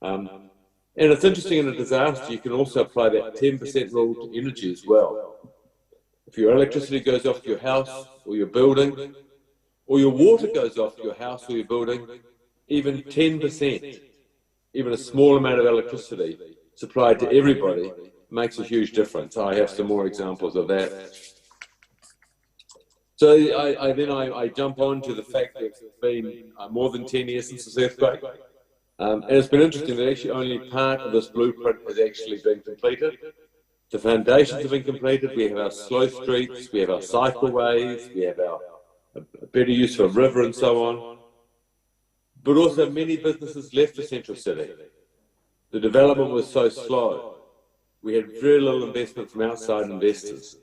And it's interesting, in a disaster, you can also apply that 10% rule to energy as well. If your electricity goes off your house or your building, or your water goes off your house or your building, even 10%, even a small amount of electricity supplied to everybody makes a huge difference. I have some more examples of that. So I jump on to the fact that it's been more than 10 years since this earthquake. And it's been interesting that actually only part of this blueprint has actually been completed. The foundations have been completed. We have our slow streets, we have our cycleways, we have our better use of a river and so on. But also many businesses left the central city. The development was so slow. We had very little investment from outside investors.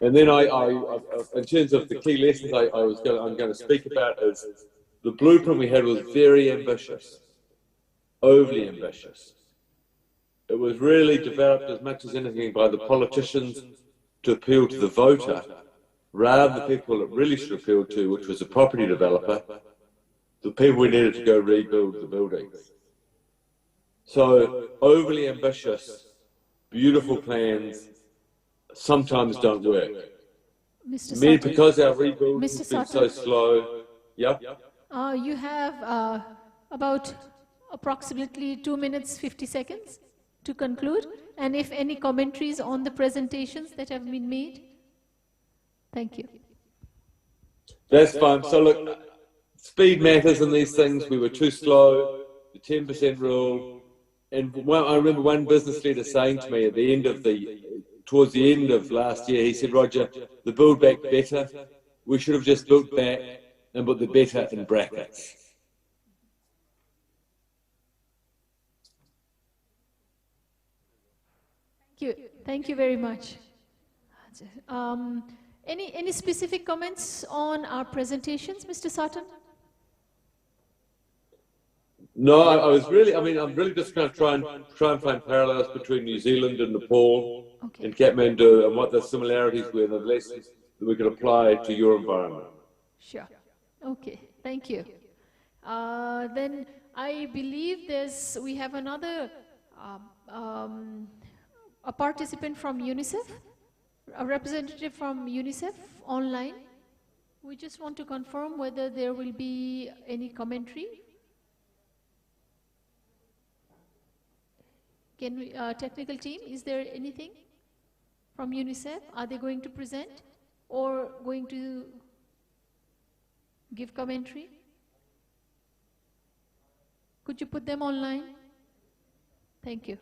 And then in terms of the key lessons I'm going to speak about, is the blueprint we had was very ambitious, overly ambitious. It was really developed as much as anything by the politicians to appeal to the voter, rather than the people it really should appeal to, which was the property developer, the people we needed to go rebuild the buildings. So overly ambitious, beautiful plans sometimes don't work. Because our rebuild has been so slow. Yeah? You have about approximately 2 minutes, 50 seconds to conclude. And if any commentaries on the presentations that have been made. Thank you. That's fine. So look, speed matters in these things. We were too slow, the 10% rule. And I remember one business leader saying to me towards the end of last year, he said, Roger, the build back better, we should have just built back and put the better in brackets. Thank you very much. Any specific comments on our presentations, Mr. Sutton? No, I'm really just going to try and find parallels between New Zealand and Nepal and Kathmandu, and what the similarities were, the lessons that we could apply to your environment. Sure. Okay. Thank you. Then I believe we have another a participant from UNICEF, a representative from UNICEF online. We just want to confirm whether there will be any commentary. Can we, technical team, is there anything from UNICEF? Are they going to present or going to give commentary? Could you put them online? Thank you.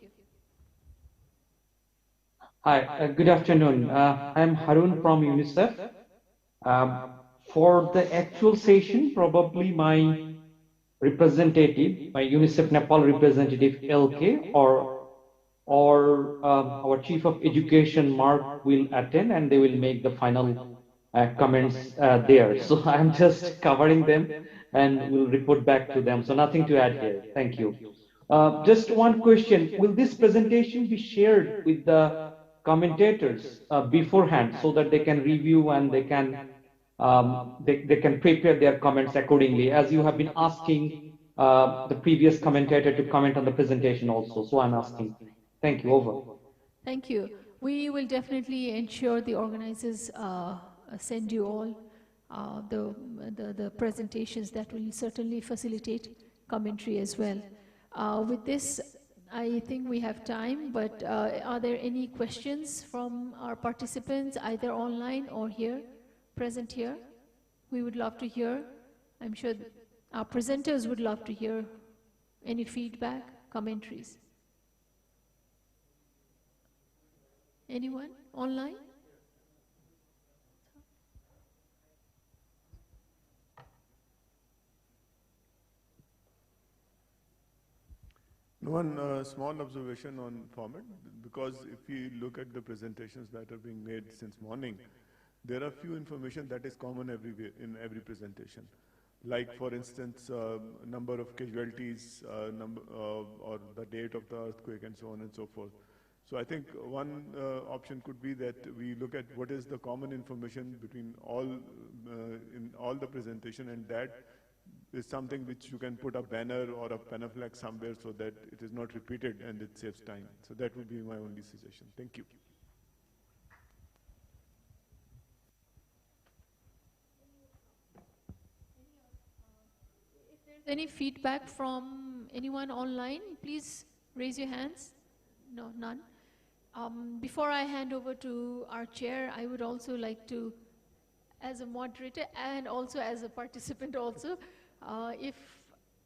Hi, good afternoon. I'm Harun from UNICEF. For the actual session, probably my representative, my UNICEF Nepal representative LK or our Chief of Education Mark will attend and they will make the final comments there. So I'm just covering them and will report back to them. So nothing to add here. Thank you. Just one question. Will this presentation be shared with the commentators beforehand so that they can review and they can prepare their comments accordingly, as you have been asking the previous commentator to comment on the presentation also. So I'm asking. Thank you. Over. Thank you. We will definitely ensure the organizers send you all the presentations that will certainly facilitate commentary as well. With this, I think we have time, but are there any questions from our participants, either online or here, present here? We would love to hear. I'm sure our presenters would love to hear any feedback, commentaries. Anyone online? One small observation on format, because if you look at the presentations that are being made since morning, there are few information that is common everywhere in every presentation. Like, for instance, number of casualties, or the date of the earthquake, and so on and so forth. So I think one option could be that we look at what is the common information between all in all the presentation, and that is something which you can put a banner or a pamphlet somewhere so that it is not repeated and it saves time. So that would be my only suggestion. Thank you. If there's any feedback from anyone online, please raise your hands. No, none. Before I hand over to our chair, I would also like to, as a moderator and also as a participant also, if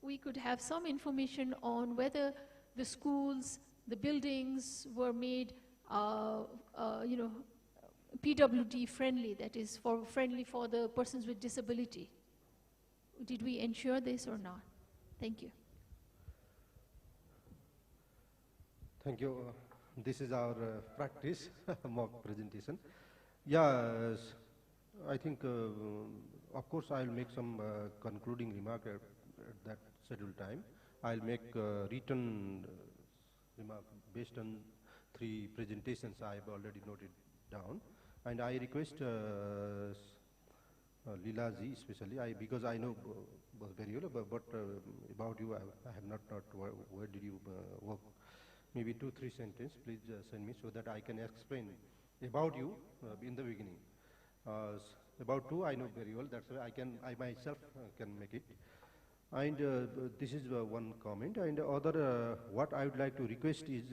we could have some information on whether the schools, the buildings were made, PWD friendly, that is friendly for the persons with disability. Did we ensure this or not? Thank you. Thank you. This is our practice mock presentation. Yeah, I think, of course, I'll make some concluding remark at that scheduled time. I'll make written remark based on 3 presentations I have already noted down. And I request Leela ji especially, because I know very well, but about you, I have not where did you work. Maybe 2-3 sentences, please send me so that I can explain about you in the beginning. About you, I know very well. That's why I myself can make it. And this is one comment. And other, what I would like to request is,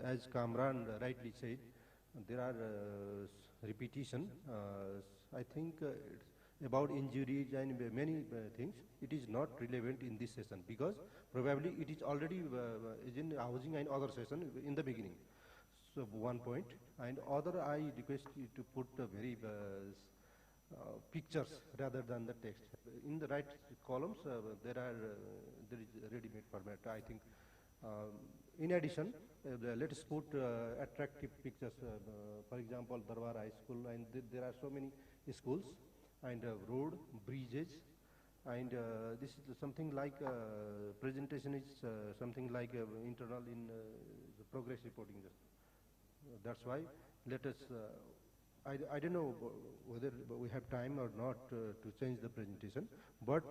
as Kamran rightly said, there are repetition. I think about injuries and many things. It is not relevant in this session because probably it is already is in housing and other session in the beginning. So one point. And other, I request you to put very pictures rather than the text. In the right columns, there is ready-made format. I think. In addition, let us put attractive pictures. For example, Darbar High School, and there are so many schools, and road, bridges, and this is something like presentation is something like internal in the progress reporting. That's why let us. I don't know whether we have time or not to change the presentation, but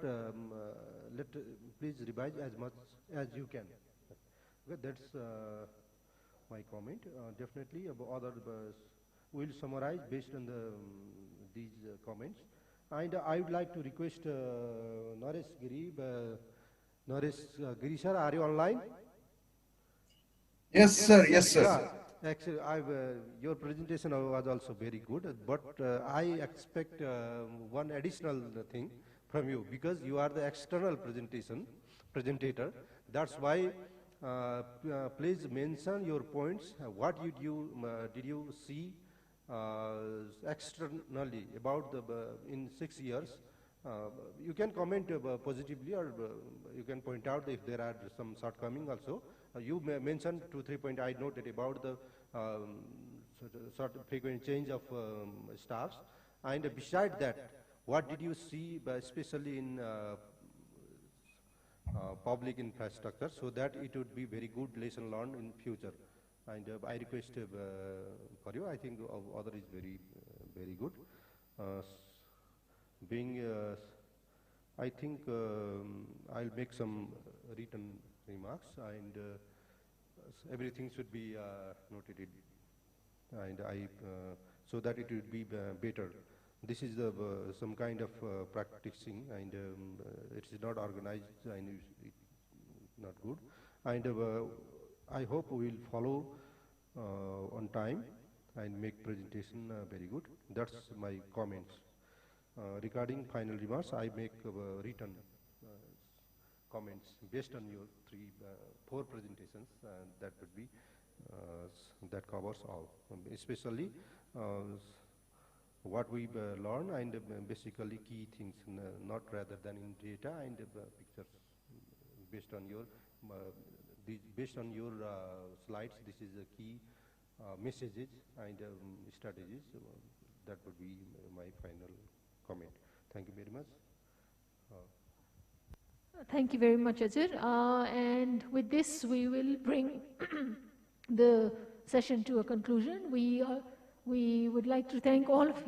please revise as much as you can. Okay, that's my comment. Definitely, other we'll summarize based on these comments. And I would like to request Naresh Giri. Naresh Giri sir, are you online? Yes, sir. Yes, sir. Yeah, actually, your presentation was also very good, but I expect one additional thing from you because you are the external presentator. That's why please mention your points. What did you see externally about the in 6 years? You can comment positively, or you can point out if there are some shortcoming also. You mentioned 2-3 points I noted about the sort of frequent change of staffs, and beside that, what did you see, especially in public infrastructure, so that it would be very good lesson learned in future. And I request for you. I think other is very good. Uh, being, I think I'll make some written remarks, and everything should be noted, and so that it would be better. This is the some kind of practicing, and it is not organized, and it's not good. And I hope we will follow on time and make presentation very good. That's my comments. Regarding final remarks, I make written comments based on your 4 presentations. That would be that covers all, especially what we learn, and basically key things, not rather than in data and pictures. Based on your slides, this is the key messages and strategies. That would be my final comment. Thank you very much. Thank you very much, Ajir. And with this, we will bring the session to a conclusion. We would like to thank all of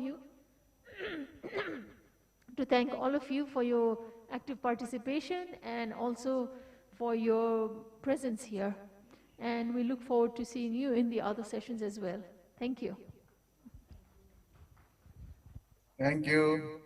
you, for your active participation and also for your presence here. And we look forward to seeing you in the other sessions as well. Thank you. Thank you.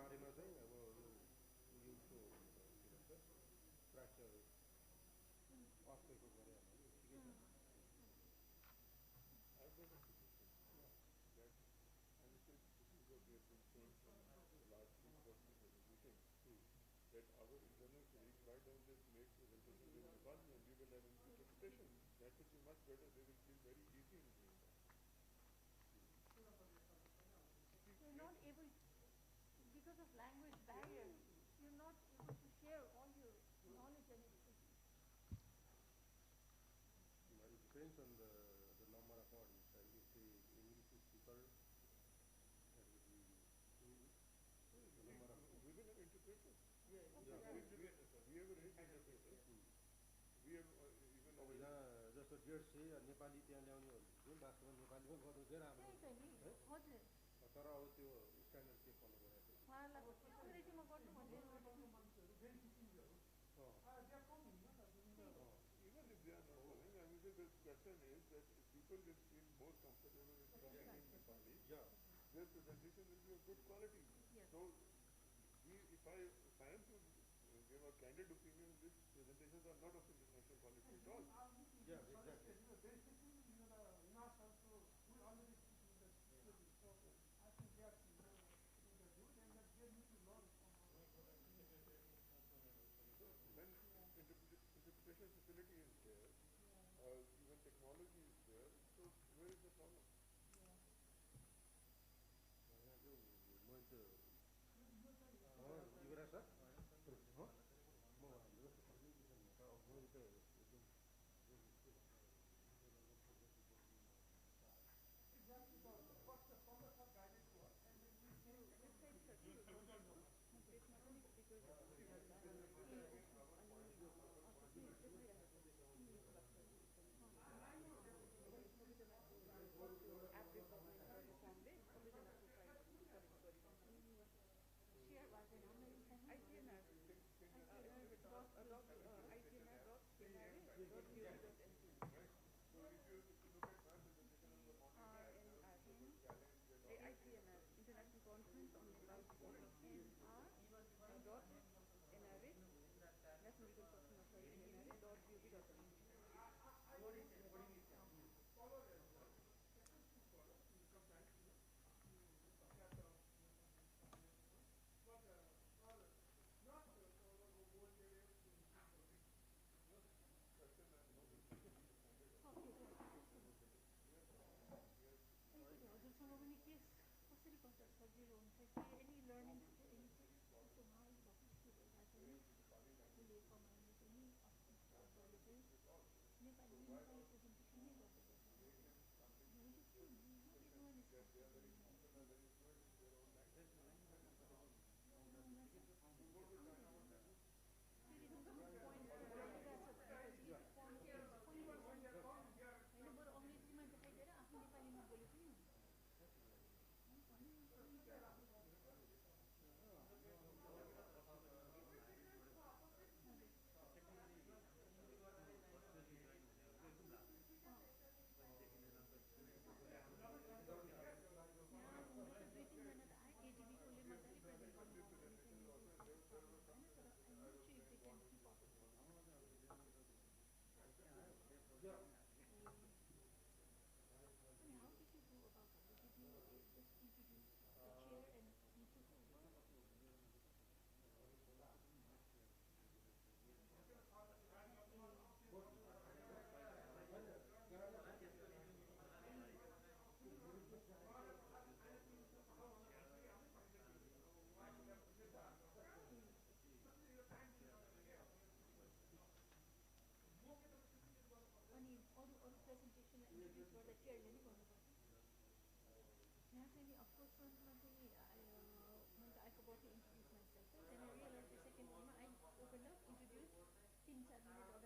बारेमा चाहिँ अब यो fracture that our internal colleagues, why don't they make presentations in Nepali and we will have interpretation? That would be much better. They will feel very easy in doing that. You're not able, because of language barriers, you're not able to share all your knowledge and expertise. It depends on the number of audience. If the English speaker, that would be the number of. We will have interpreters. Yeah. We have arranged interpreters. We have even. अब यहाँ जस्तो 150 नेपाली त्यहाँ ल्याउनेहरू जुन वास्तवमा नेपालीमा गर्नु चाहिँ राम्रो हजुर तर अब त्यो स्ट्यान्डर्ड के फलो गरेको उहाँहरूलाई अङ्ग्रेजीमा गर्नु भन्ने Even if they are not following, I mean, the question is that if people will feel more comfortable with talking in Nepali, their presentation will be of good quality. Yes. So, if I am to give a candid opinion, these presentations are not of international quality at all. Yeah, exactly. When interpretation facility is there, even technology is there, so where is the problem? Yuvraj sir I forgot to introduce myself. Then I realized the second one I opened up, introduced, 3-4 minutes